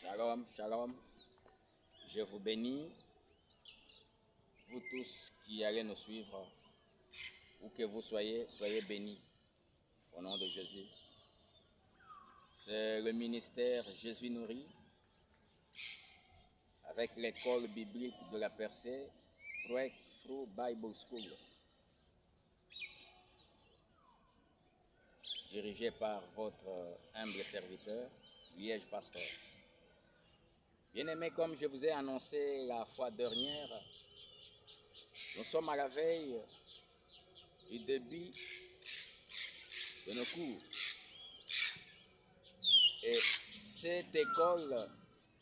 Shalom, shalom. Je vous bénis, vous tous qui allez nous suivre, où que vous soyez, soyez bénis au nom de Jésus. C'est le ministère Jésus nourrit avec l'école biblique de la Percée, Breakthrough Bible School, dirigé par votre humble serviteur, Liège Pasteur. Bien-aimés, comme je vous ai annoncé la fois dernière, nous sommes à la veille du début de nos cours. Et cette école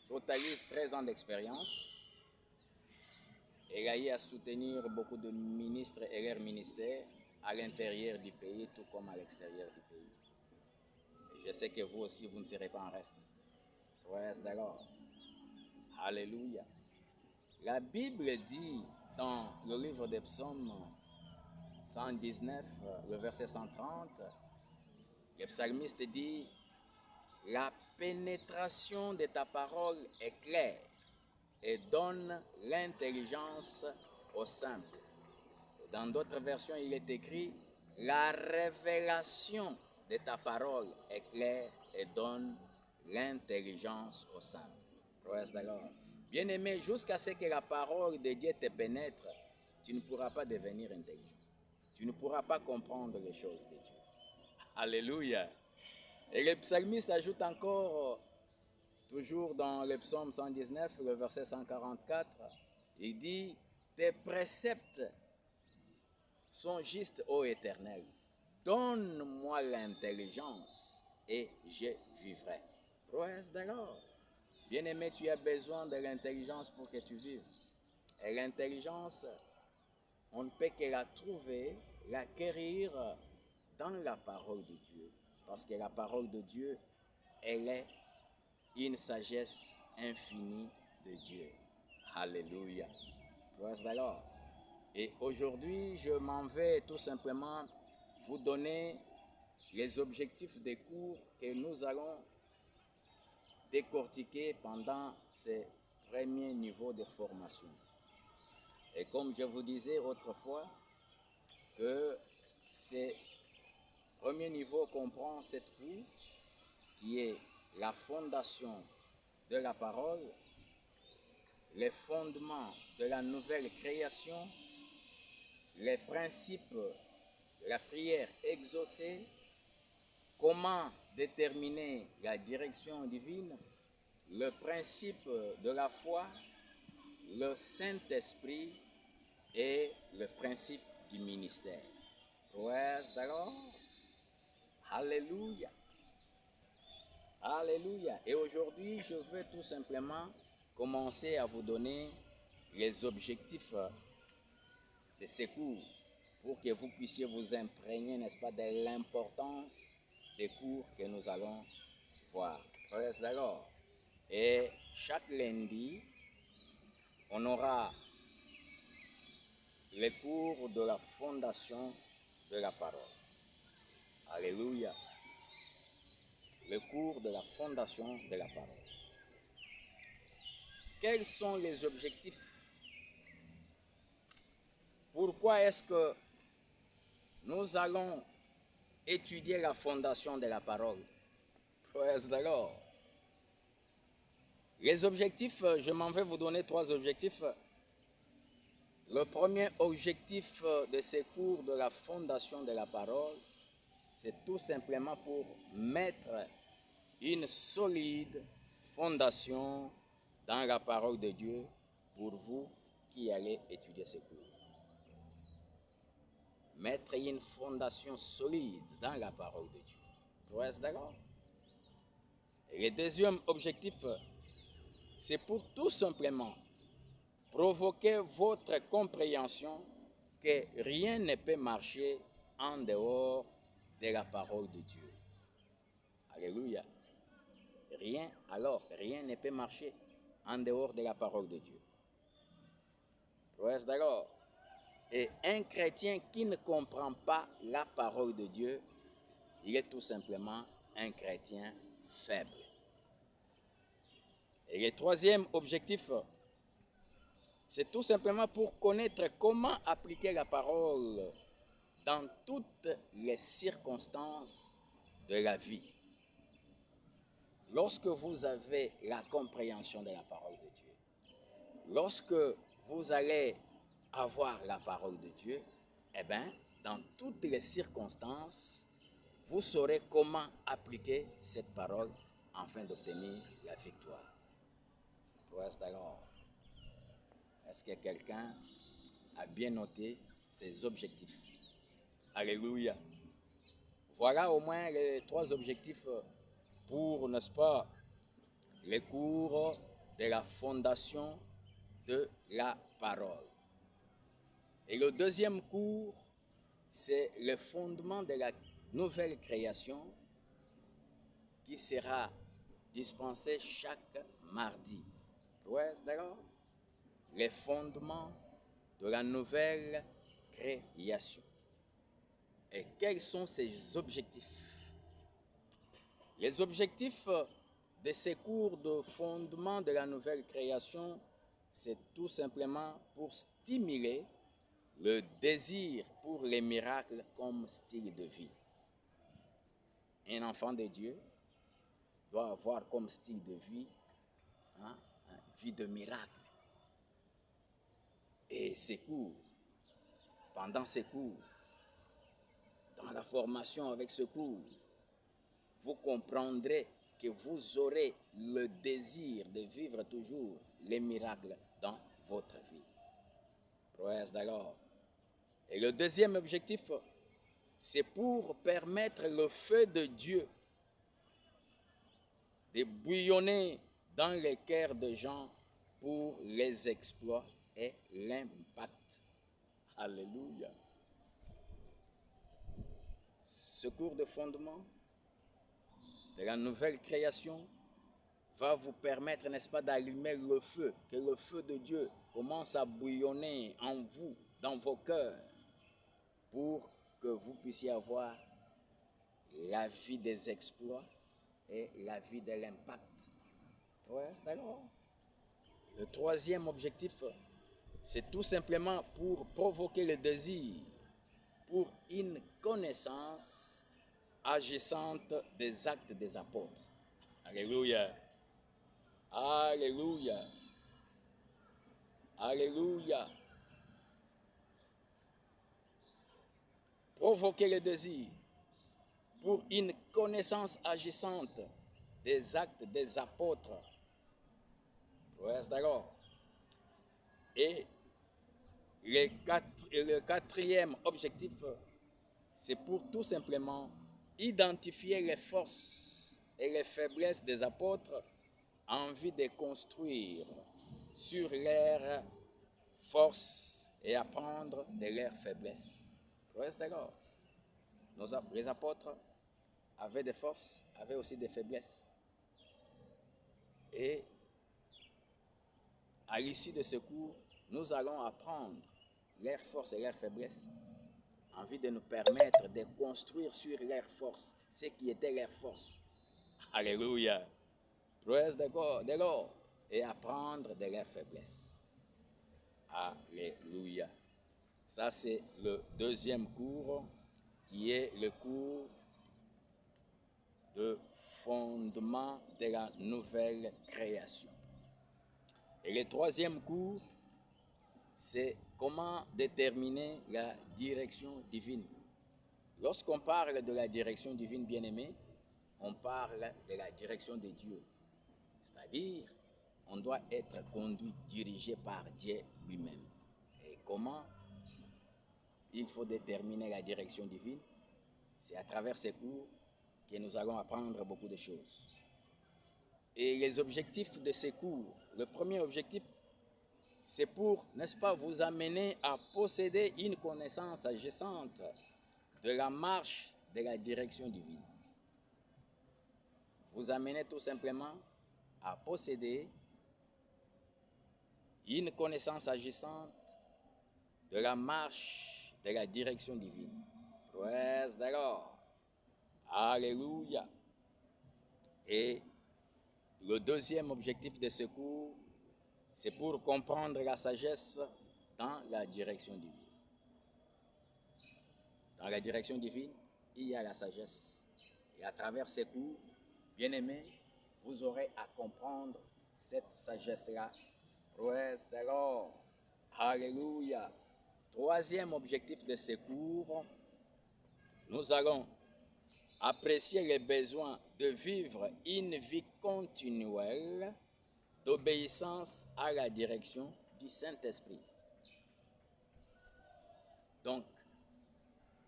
totalise 13 ans d'expérience. Elle a eu à soutenir beaucoup de ministres et leurs ministères à l'intérieur du pays, tout comme à l'extérieur du pays. Et je sais que vous aussi, vous ne serez pas en reste. Praise the Lord. Alléluia. La Bible dit dans le livre des Psaumes 119, le verset 130, le psalmiste dit: la pénétration de ta parole est claire et donne l'intelligence aux simples. Dans d'autres versions, il est écrit: la révélation de ta parole est claire et donne l'intelligence aux simples. Praise the Lord. Bien-aimé, jusqu'à ce que la parole de Dieu te pénètre, tu ne pourras pas devenir intelligent. Tu ne pourras pas comprendre les choses de Dieu. Alléluia. Et le psalmiste ajoute encore, toujours dans le psaume 119, le verset 144, il dit: tes préceptes sont justes, ô Éternel. Donne-moi l'intelligence et je vivrai. Praise the Lord. Bien-aimé, tu as besoin de l'intelligence pour que tu vives. Et l'intelligence, on ne peut que la trouver, l'acquérir dans la parole de Dieu. Parce que la parole de Dieu, elle est une sagesse infinie de Dieu. Alléluia. Praise the Lord. Et aujourd'hui, je m'en vais tout simplement vous donner les objectifs des cours que nous allons décortiquer pendant ces premiers niveaux de formation. Et comme je vous disais autrefois, que ces premiers niveaux comprend cette cours qui est la fondation de la parole, les fondements de la nouvelle création, les principes de la prière exaucée, comment déterminer la direction divine, le principe de la foi, le Saint-Esprit et le principe du ministère. Praise the Lord. Alléluia. Alléluia. Et aujourd'hui, je veux tout simplement commencer à vous donner les objectifs de ces cours pour que vous puissiez vous imprégner, n'est-ce pas, de l'importance des cours que nous allons voir. Praise the Lord. Et chaque lundi, on aura les cours de la fondation de la parole. Alléluia. Le cours de la fondation de la parole. Quels sont les objectifs? Pourquoi est-ce que nous allons étudier la fondation de la parole? Praise the Lord. Les objectifs, je m'en vais vous donner 3 objectifs. Le premier objectif de ces cours de la fondation de la parole, c'est tout simplement pour mettre une solide fondation dans la parole de Dieu pour vous qui allez étudier ces cours. Mettre une fondation solide dans la parole de Dieu. Praise the Lord. Et le deuxième objectif, c'est pour tout simplement provoquer votre compréhension que rien ne peut marcher en dehors de la parole de Dieu. Alléluia. Rien ne peut marcher en dehors de la parole de Dieu. Praise the Lord. Et un chrétien qui ne comprend pas la parole de Dieu, il est tout simplement un chrétien faible. Et le troisième objectif, c'est tout simplement pour connaître comment appliquer la parole dans toutes les circonstances de la vie. Lorsque vous avez la compréhension de la parole de Dieu, lorsque vous allez avoir la parole de Dieu, eh bien, dans toutes les circonstances, vous saurez comment appliquer cette parole afin d'obtenir la victoire. Alors, est-ce que quelqu'un a bien noté ses objectifs? Alléluia. Voilà au moins les 3 objectifs pour, n'est-ce pas, les cours de la fondation de la parole. Et le deuxième cours, c'est le fondement de la nouvelle création qui sera dispensé chaque mardi. Ouais, d'accord? Les fondements de la nouvelle création. Et quels sont ces objectifs? Les objectifs de ces cours de fondement de la nouvelle création, c'est tout simplement pour stimuler le désir pour les miracles comme style de vie. Un enfant de Dieu doit avoir comme style de vie une vie de miracle. Et ces cours, pendant ces cours, dans la formation avec ce cours, vous comprendrez que vous aurez le désir de vivre toujours les miracles dans votre vie. Praise the Lord. Et le deuxième objectif, c'est pour permettre le feu de Dieu de bouillonner dans les cœurs des gens pour les exploits et l'impact. Alléluia. Ce cours de fondement de la nouvelle création va vous permettre, n'est-ce pas, d'allumer le feu, que le feu de Dieu commence à bouillonner en vous, dans vos cœurs, pour que vous puissiez avoir la vie des exploits et la vie de l'impact. Ouais, c'est d'accord. Le troisième objectif, c'est tout simplement pour provoquer le désir, pour une connaissance agissante des actes des apôtres. Alléluia. Alléluia. Alléluia. Provoquer le désir pour une connaissance agissante des actes des apôtres. Ouais, d'accord. Et le quatrième objectif, c'est pour tout simplement identifier les forces et les faiblesses des apôtres en vue de construire sur leurs forces et apprendre de leurs faiblesses. Ouais, d'accord. Les apôtres avaient des forces, avaient aussi des faiblesses. Et à l'issue de ce cours, nous allons apprendre leurs forces et leurs faiblesses en vue de nous permettre de construire sur leurs forces ce qui était leurs forces. Alléluia. Praise the Lord. Et apprendre de leurs faiblesses. Alléluia. Ça, c'est le deuxième cours qui est le cours de fondement de la nouvelle création. Et le troisième cours, c'est comment déterminer la direction divine. Lorsqu'on parle de la direction divine, bien-aimé, on parle de la direction de Dieu. C'est-à-dire, on doit être conduit, dirigé par Dieu lui-même. Et comment il faut déterminer la direction divine? C'est à travers ces cours que nous allons apprendre beaucoup de choses. Et les objectifs de ces cours, le premier objectif, c'est pour, n'est-ce pas, vous amener à posséder une connaissance agissante de la marche de la direction divine. Vous amener tout simplement à posséder une connaissance agissante de la marche de la direction divine. Praise the Lord. Alléluia. Et Le deuxième objectif de ce cours, c'est pour comprendre la sagesse dans la direction divine. Dans la direction divine, il y a la sagesse. Et à travers ces cours, bien-aimés, vous aurez à comprendre cette sagesse-là. Praise the Lord. Alléluia. Troisième objectif de ces cours, nous allons apprécier les besoins de vivre une vie continuelle d'obéissance à la direction du Saint-Esprit. Donc,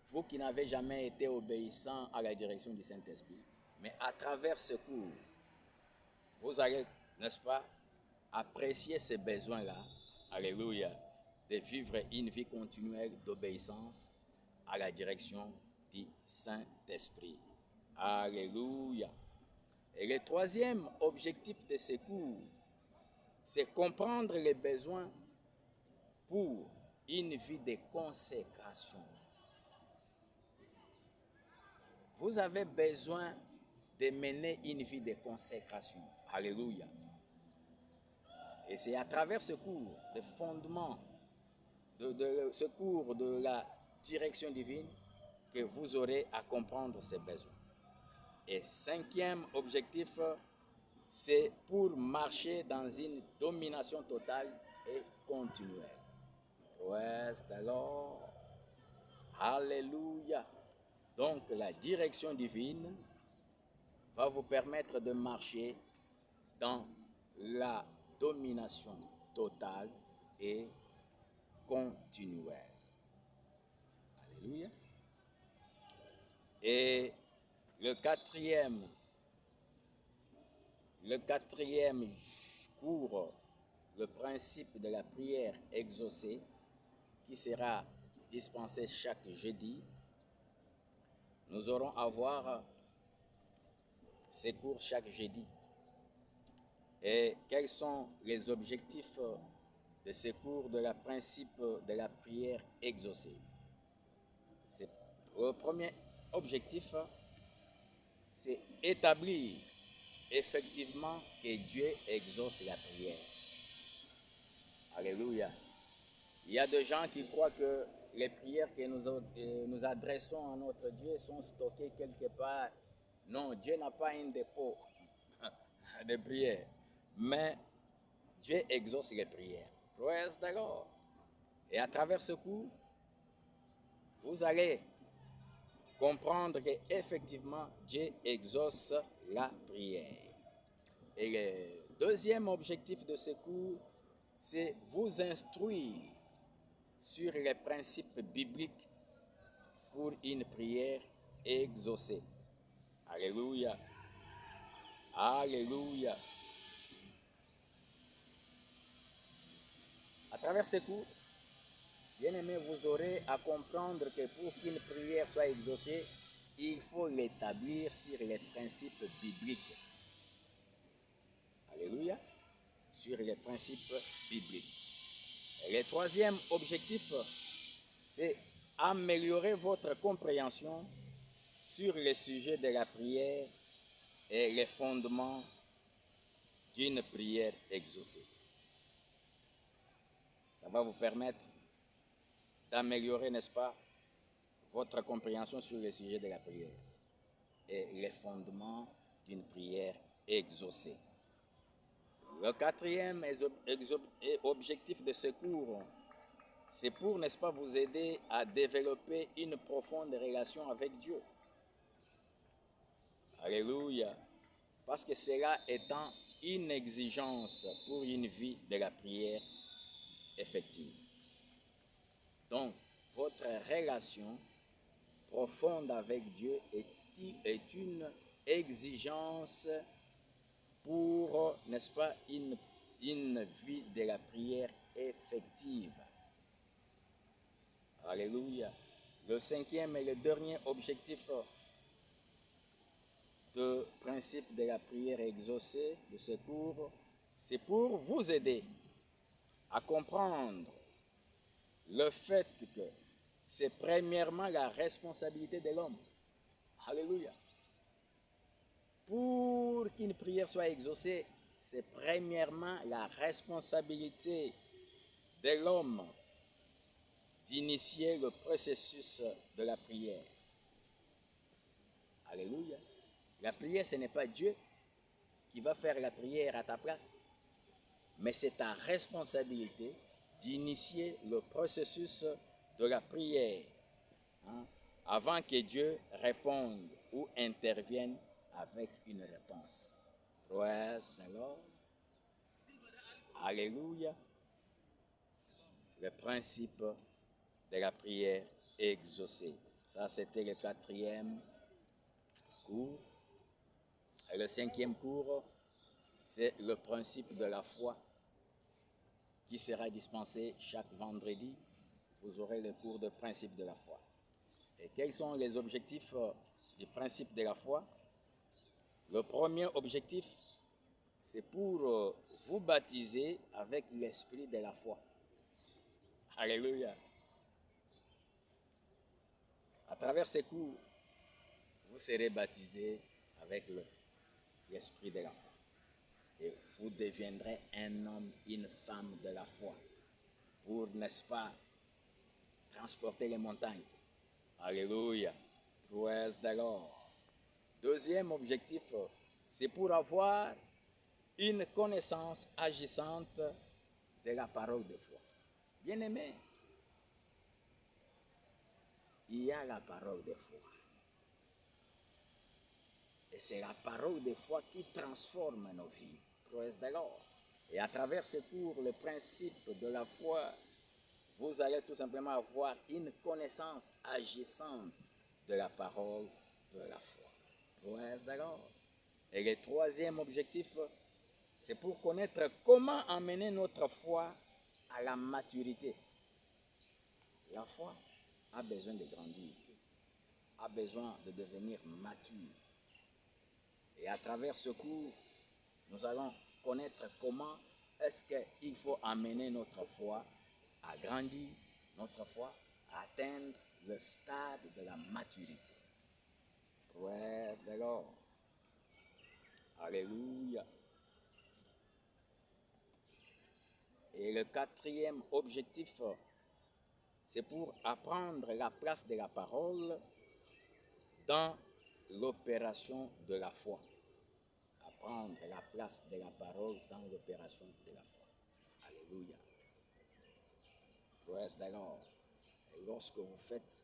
vous qui n'avez jamais été obéissant à la direction du Saint-Esprit, mais à travers ce cours, vous allez, n'est-ce pas, apprécier ces besoins-là, alléluia, de vivre une vie continuelle d'obéissance à la direction du Saint-Esprit. Alléluia. Et le troisième objectif de ces cours, c'est comprendre les besoins pour une vie de consécration. Vous avez besoin de mener une vie de consécration. Alléluia. Et c'est à travers ce cours de fondement, ce cours de la direction divine, que vous aurez à comprendre ces besoins. Et cinquième objectif, c'est pour marcher dans une domination totale et continuelle. Praise the Lord. Alléluia. Donc la direction divine va vous permettre de marcher dans la domination totale et continuelle. Alléluia. Et le quatrième cours, le principe de la prière exaucée, qui sera dispensé chaque jeudi, nous aurons à voir ces cours chaque jeudi. Et quels sont les objectifs de ces cours de la principe de la prière exaucée? Le premier objectif, c'est établir effectivement que Dieu exauce la prière. Alléluia. Il y a des gens qui croient que les prières que nous adressons à notre Dieu sont stockées quelque part. Non, Dieu n'a pas un dépôt de prières. Mais Dieu exauce les prières. Praise the Lord. Et à travers ce cours, vous allez comprendre qu'effectivement, Dieu exauce la prière. Et le deuxième objectif de ce cours, c'est vous instruire sur les principes bibliques pour une prière exaucée. Alléluia. Alléluia. À travers ce cours, bien-aimés, vous aurez à comprendre que pour qu'une prière soit exaucée, il faut l'établir sur les principes bibliques. Alléluia. Sur les principes bibliques. Et le troisième objectif, c'est améliorer votre compréhension sur le sujet de la prière et les fondements d'une prière exaucée. Ça va vous permettre d'améliorer, n'est-ce pas, votre compréhension sur le sujet de la prière et les fondements d'une prière exaucée. Le quatrième objectif de ce cours, c'est pour, n'est-ce pas, vous aider à développer une profonde relation avec Dieu. Alléluia. Parce que cela étant une exigence pour une vie de la prière effective. Donc, votre relation profonde avec Dieu est une exigence pour, n'est-ce pas, une vie de la prière effective. Alléluia. Le cinquième et le dernier objectif de principe de la prière exaucée de ce cours, c'est pour vous aider à comprendre le fait que c'est premièrement la responsabilité de l'homme. Alléluia. Pour pour qu'une prière soit exaucée, c'est premièrement la responsabilité de l'homme d'initier le processus de la prière. Alléluia. La prière, ce n'est pas Dieu qui va faire la prière à ta place, mais c'est ta responsabilité d'initier le processus de la prière, hein, avant que Dieu réponde ou intervienne avec une réponse. Praise the Lord. Alléluia. Le principe de la prière exaucée. Ça, c'était le 4e cours. Et le 5e cours, c'est le principe de la foi qui sera dispensé chaque vendredi. Vous aurez le cours de principe de la foi. Et quels sont les objectifs du principe de la foi? Le premier objectif, c'est pour vous baptiser avec l'esprit de la foi. Alléluia. À travers ces cours, vous serez baptisés avec l'esprit de la foi. Et vous deviendrez un homme, une femme de la foi. Pour, n'est-ce pas, transporter les montagnes. Alléluia. Praise the Lord. Deuxième objectif, c'est pour avoir une connaissance agissante de la parole de foi. Bien-aimé, il y a la parole de foi. Et c'est la parole de foi qui transforme nos vies. Praise the Lord. Et à travers ce cours, le principe de la foi, vous allez tout simplement avoir une connaissance agissante de la parole de la foi. Praise the Lord. Et le troisième objectif, c'est pour connaître comment amener notre foi à la maturité. La foi a besoin de grandir, a besoin de devenir mature. Et à travers ce cours, nous allons connaître comment est-ce qu'il faut amener notre foi à grandir, notre foi à atteindre le stade de la maturité. Praise the Lord. Alléluia. Et le quatrième objectif, c'est pour apprendre la place de la parole dans l'opération de la foi. Apprendre la place de la parole dans l'opération de la foi. Alléluia. Praise the Lord. Et lorsque vous faites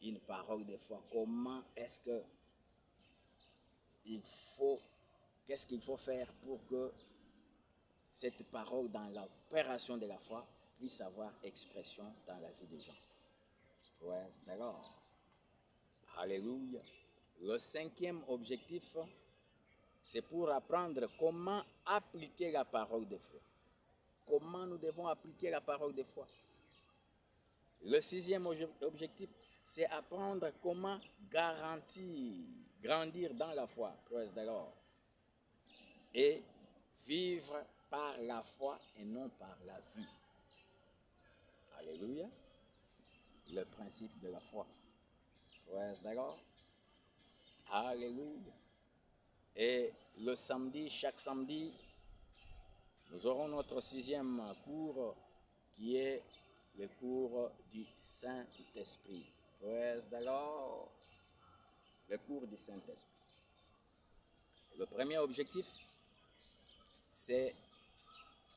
une parole de foi, comment est-ce que qu'est-ce qu'il faut faire pour que cette parole dans l'opération de la foi puisse avoir expression dans la vie des gens? Praise the Lord. Alléluia. Le 5e objectif, c'est pour apprendre comment appliquer la parole de foi. Comment nous devons appliquer la parole de foi. Le 6e objectif, c'est apprendre comment grandir dans la foi. Praise the Lord. Et vivre par la foi et non par la vue. Alléluia. Le principe de la foi. Praise the Lord. Alléluia. Et le samedi, chaque samedi, nous aurons notre 6e cours qui est le cours du Saint-Esprit. Praise the Lord. Le cours du Saint-Esprit. Le premier objectif, c'est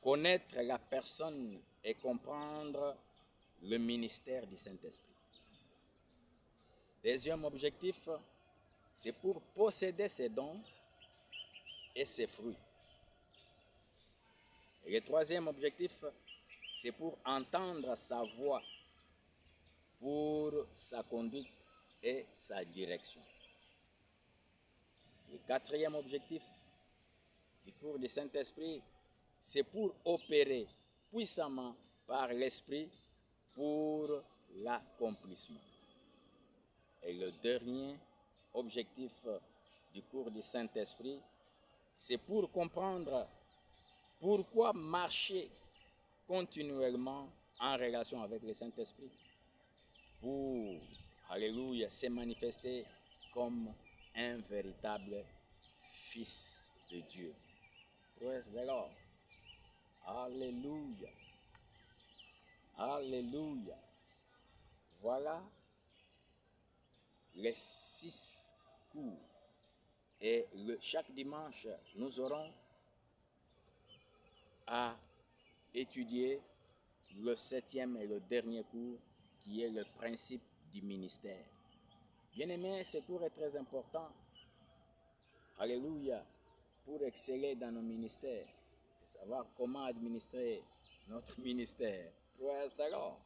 connaître la personne et comprendre le ministère du Saint-Esprit. Deuxième objectif, c'est pour posséder ses dons et ses fruits. Et le troisième objectif, c'est pour entendre sa voix, pour sa conduite et sa direction. Le quatrième objectif du cours du Saint-Esprit, c'est pour opérer puissamment par l'Esprit pour l'accomplissement. Et le dernier objectif du cours du Saint-Esprit, c'est pour comprendre pourquoi marcher continuellement en relation avec le Saint-Esprit. Pour, alléluia, se manifester comme un véritable fils de Dieu. Praise the Lord. Alléluia. Alléluia. Voilà les 6 cours. Et chaque dimanche, nous aurons à étudier le 7e et le dernier cours qui est le principe du ministère. Bien-aimés, ce cours est très important. Alléluia. Pour exceller dans nos ministères. Et savoir comment administrer notre ministère. Praise the Lord.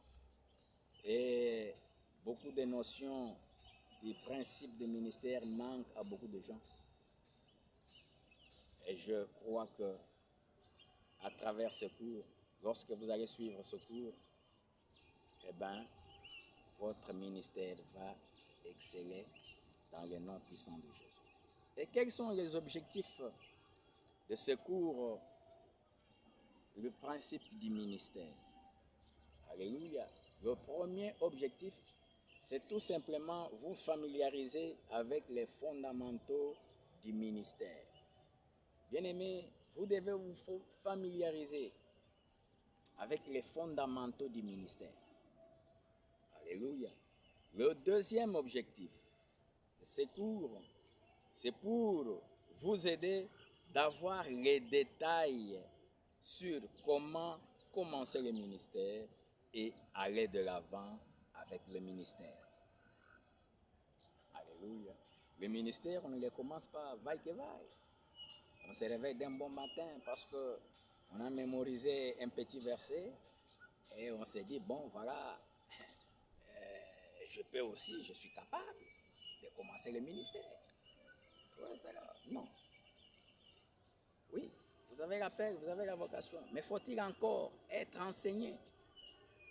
Et beaucoup de notions des principes de ministère manquent à beaucoup de gens. Et je crois que à travers ce cours, lorsque vous allez suivre ce cours, eh bien, votre ministère va exceller dans le nom puissant de Jésus. Et quels sont les objectifs de ce cours, le principe du ministère? Alléluia. Le premier objectif, c'est tout simplement vous familiariser avec les fondamentaux du ministère. Bien-aimés, vous devez vous familiariser avec les fondamentaux du ministère. Alléluia. Le deuxième objectif de ce cours, c'est pour vous aider d'avoir les détails sur comment commencer le ministère et aller de l'avant avec le ministère. Alléluia. Le ministère, on ne le commence pas vaille que vaille. On se réveille d'un bon matin parce qu'on a mémorisé un petit verset et on s'est dit, bon voilà, je peux aussi, je suis capable de commencer le ministère. Non. Oui, vous avez l'appel, vous avez la vocation, mais faut-il encore être enseigné,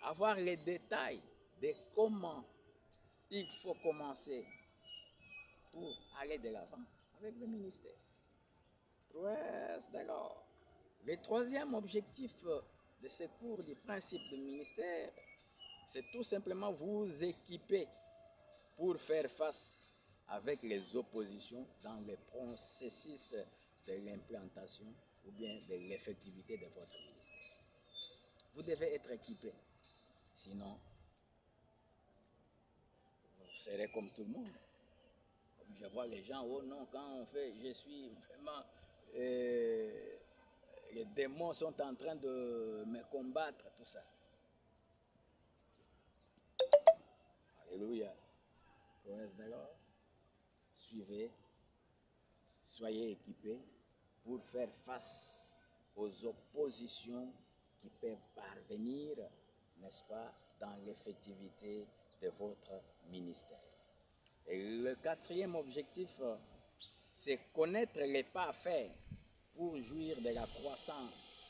avoir les détails de comment il faut commencer pour aller de l'avant avec le ministère. Praise the Lord. Le troisième objectif de ce cours du principe du ministère, c'est tout simplement vous équiper pour faire face avec les oppositions dans le processus de l'implantation ou bien de l'effectivité de votre ministère. Vous devez être équipé, sinon vous serez comme tout le monde. Comme je vois les gens, oh non, quand on fait, je suis vraiment... les démons sont en train de me combattre, tout ça. Alléluia. Praise the Lord. Suivez, soyez équipés pour faire face aux oppositions qui peuvent parvenir, n'est-ce pas, dans l'effectivité de votre ministère. Et le quatrième objectif, c'est connaître les pas à faire pour jouir de la croissance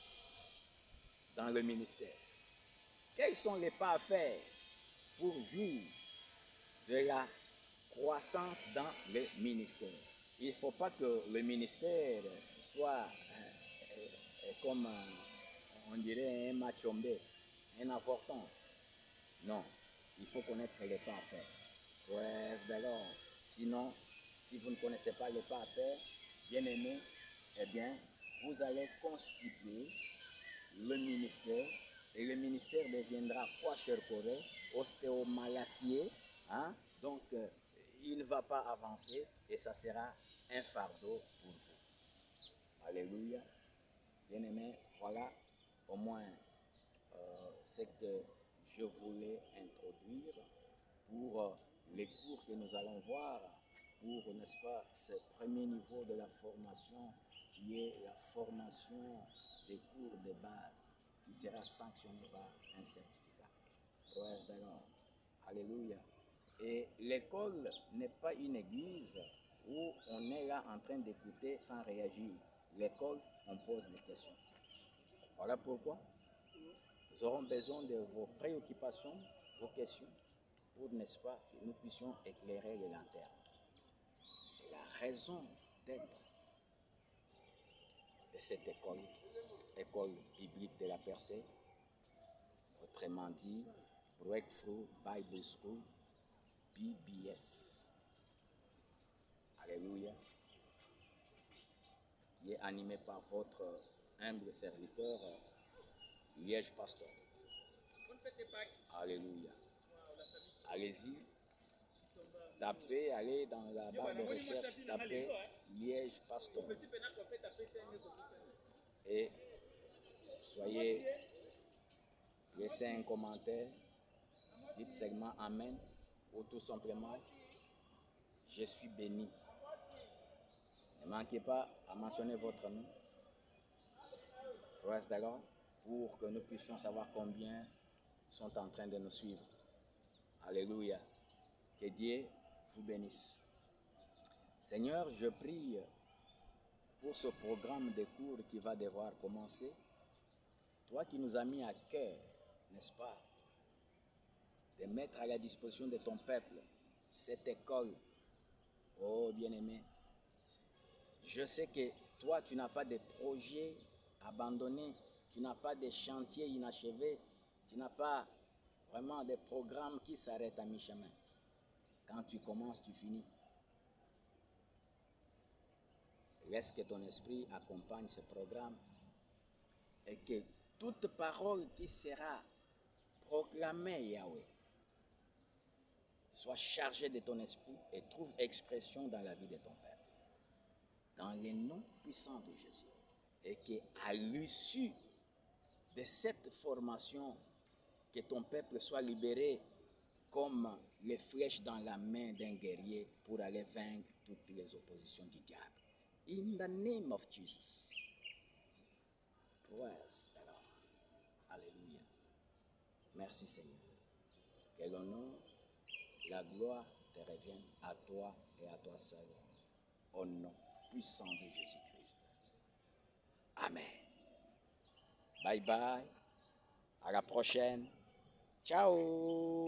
dans le ministère. Quels sont les pas à faire pour jouir de la croissance dans le ministère? Il ne faut pas que le ministère soit comme, on dirait, un machombé, un avorton. Non, il faut connaître les pas à faire. Praise the Lord. Sinon, si vous ne connaissez pas les pas à faire, bien aimé, eh bien, vous allez constituer le ministère et le ministère deviendra quoi, cher Corée, ostéomalacié, hein? Donc il ne va pas avancer et ça sera un fardeau pour vous. Alléluia. Bien-aimés, voilà au moins ce que je voulais introduire pour les cours que nous allons voir, pour, n'est-ce pas, ce premier niveau de la formation qui est la formation des cours de base qui sera sanctionné par un certificat. Praise the Lord. Alléluia. Et l'école n'est pas une église où on est là en train d'écouter sans réagir. L'école, on pose des questions. Voilà pourquoi nous aurons besoin de vos préoccupations, vos questions, pour, n'est-ce pas, que nous puissions éclairer les lanternes. C'est la raison d'être de cette école, école biblique de la Percée, autrement dit, Breakthrough Bible School, BBS. Alléluia. qui est animé par votre humble serviteur, Liège Pasteur. Alléluia. Allez-y, tapez, allez dans la barre de recherche, tapez Liège Pasteur. Et laissez un commentaire, dites seulement Amen, ou tout simplement, je suis béni. Ne manquez pas à mentionner votre nom. Reste d'accord pour que nous puissions savoir combien sont en train de nous suivre. Alléluia. Que Dieu vous bénisse. Seigneur, je prie pour ce programme de cours qui va devoir commencer. Toi qui nous as mis à cœur, n'est-ce pas, de mettre à la disposition de ton peuple cette école. Oh bien-aimé, je sais que toi, tu n'as pas de projet abandonné, tu n'as pas de chantier inachevé, tu n'as pas vraiment des programmes qui s'arrêtent à mi-chemin. Quand tu commences, tu finis. Laisse que ton esprit accompagne ce programme et que toute parole qui sera proclamée, Yahweh, soit chargée de ton esprit et trouve expression dans la vie de ton peuple. Dans le nom puissant de Jésus. Et qu'à l'issue de cette formation, que ton peuple soit libéré comme les flèches dans la main d'un guerrier pour aller vaincre toutes les oppositions du diable. In the name of Jesus. Praise the Lord. Alléluia. Merci Seigneur. Que l'honneur, la gloire te reviennent à toi et à toi seul. Au nom puissant de Jésus-Christ. Amen. Bye bye. À la prochaine. Ciao.